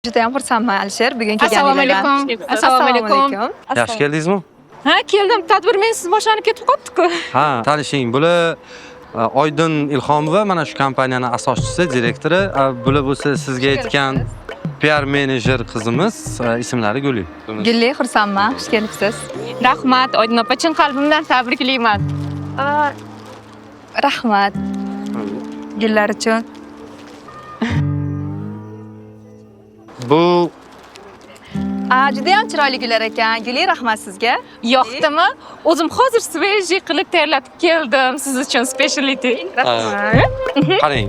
juda ham xursandman Alisher. Bugun Assalomu kelganingizdan. alaykum. Assalomu alaykum. Yaxshi keldingizmi? Ha, keldim. Tadbir mensiz boshlanib ketib qolibdi-ku. Ha, tanishing. Bular Oydin Ilhomova, mana shu kompaniyaning asoschisi, direktori. Bular bo'lsa sizga aytgan PR menejer qizimiz, ismlari Guli. Gulli, xursandman. Xush kelibsiz. Rahmat, Oydin opa, chin qalbimdan tabriklayman. Rahmat. Gullar uchun. Bu Juda ham chiroyli gullar ekan. Gulli, rahmat sizga. Yoqdimi? O'zim hozir svejiy qilib tayyorlatib keldim siz uchun speciality. Rahmat. qarang,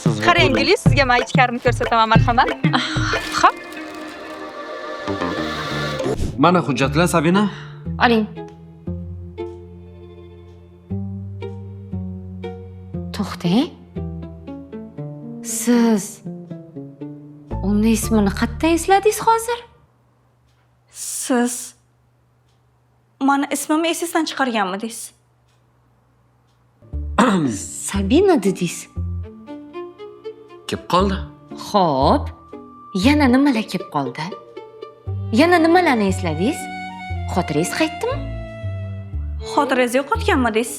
siz Qarang Gulli, sizga men ichkarini ko'rsataman, marhamat. Xo'p, Mana hujjatlar Sabina. oling. To'xtang. Siz uni ismini qayerdan esladingiz hozir? Siz mani ismimni esingizdan chiqarganmidingiz? Sabina dedingiz. Kelib qoldi. Xo'p, yana nimalar kelib qoldi? Yana nimalarni esladingiz? Xotirangiz qaytdimi? Xotirangizni yo'qotganmidingiz?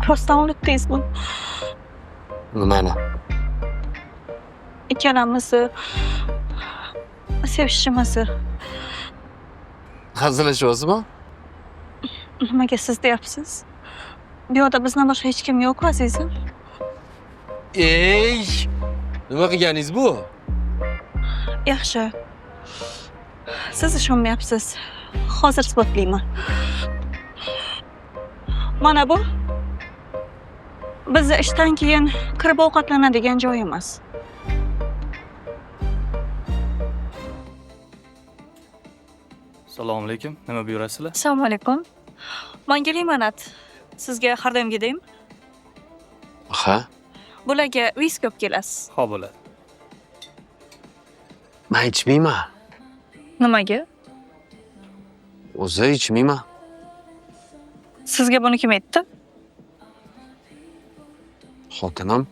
Rostdan unutdingizmi? Nimani? Ikkalamizni sevishimizni. Hazillashyapsizmi? Nimaga siz deyapsiz? Bu yerda bizdan boshqa hech kim yo'q, azizim. Ey! Nima qilganingiz bu? Yaxshi. Siz ishonmayapsiz. Hozir isbotlayman. Mana bu bizni ishdan keyin kirib ovqatlanadigan joyimiz. Assalomu alaykum. Nima buyurasizlar? Assalomu alaykum. Menga limonad. Sizga hardamga deymi? Ha? Bularga viski olib kelasiz. Xo'p bo'ladi. Men ichmayman. Nimaga? O'zi ichmayman. Sizga buni kim aytdi? Xotinim.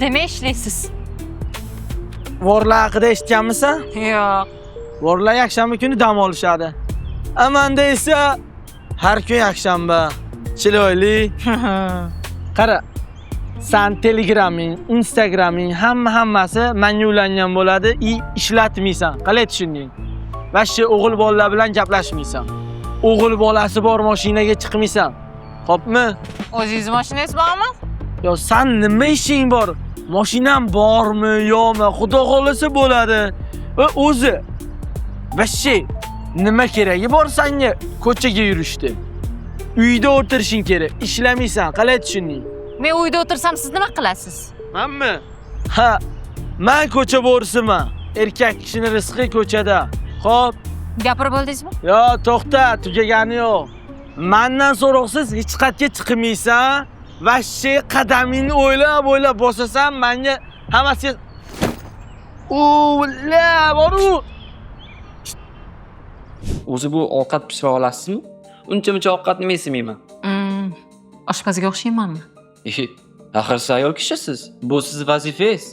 Nima ishlaysiz? Vorlar haqida eshitganmisan? Yo'q. Vorlar yakshanba kuni dam olishadi. Amanda esa har kun yakshanba. Chiroyli. Qara. Sen Telegraming, Instagraming hammasi menga ulangan bo'ladi, ishlatmaysan. Qalay tushunding? Va shu o'g'il bolalar bilan gaplashmaysan. O'g'il bolasi bor mashinaga chiqmaysan. Xo'pmi? O'zingiz mashinangiz bormi? Yo, sen nima ishing bor? Mashinam bormi, yo'qmi? Xudo xolasa bo'ladi. Va o'zi vashi nima keragi bor senga ko'chaga yurishdi? Uyda o'tirishing kerak. Ishlamaysan. Qalay tushunding? Men uyda o'tirsam siz nima qilasiz? Menmi? Ha, men ko'cha bo'risiman. Erkak kishining rizqi ko'chada. Xo'p. Gapirib bo'ldingizmi? Yo, to'xta, tugagani yo'q. Mendan so'roqsiz hech qayerga chiqmaysan. Vashi qadamingni o'ylab bosasan, menga hammasi boru. O'zi bu ovqat pishira olasizmi? Uncha-muncha ovqatni men yemayman. Oshpazga o'xshaymanmi? Axir siz ayol kishisiz. Bu siz vazifangiz.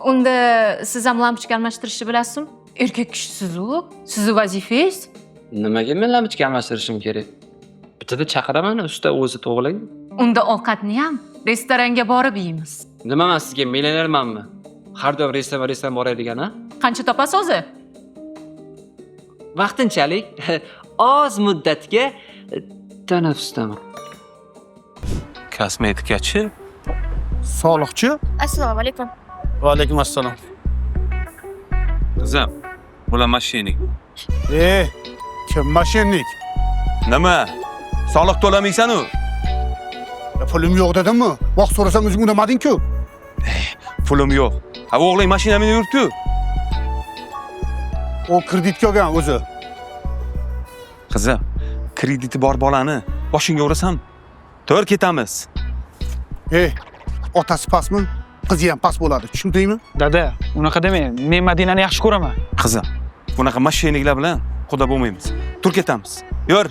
Unda siz ham lampochka almashtirishni bilasizmi? Erkak kishisiz-ku, sizni vazifangiz. Nimaga men lampochka almashtirishim kerak? Bitada chaqiraman, usta o'zi to'g'rilang. Unda ovqatni ham restoranga borib yeymiz. Nima men sizga millionermanmi? Har doim restoran boradigan, ha? Qancha topasiz o'zi? Vaqtinchalik oz muddatga tanaffusdaman. Kosmetikachi? Soliqchi? Assalomu alaykum. Va alaykum assalom. Qizim, bular mashining. Kim mashinnik? Nima? Soliq to'lamaysan-u? Pulim yo'q dedimmi? Vaqt so'rasam o'zing unamading-ku. Pulim yo'q. Ha, o'g'ling mashinamni yuribdi. O kreditga olgan o'zi. Qizim, krediti bor bolani boshingga urasam, to'g'ri ketamiz. Otasi pasmi? qizi ham past bo'ladi. Tushundingmi? Dada, unaqa demang. Men Madinani yaxshi ko'raman. Qizim, bunaqa mashinalar bilan xudo bo'lmaymiz. Tur ketamiz. Yur.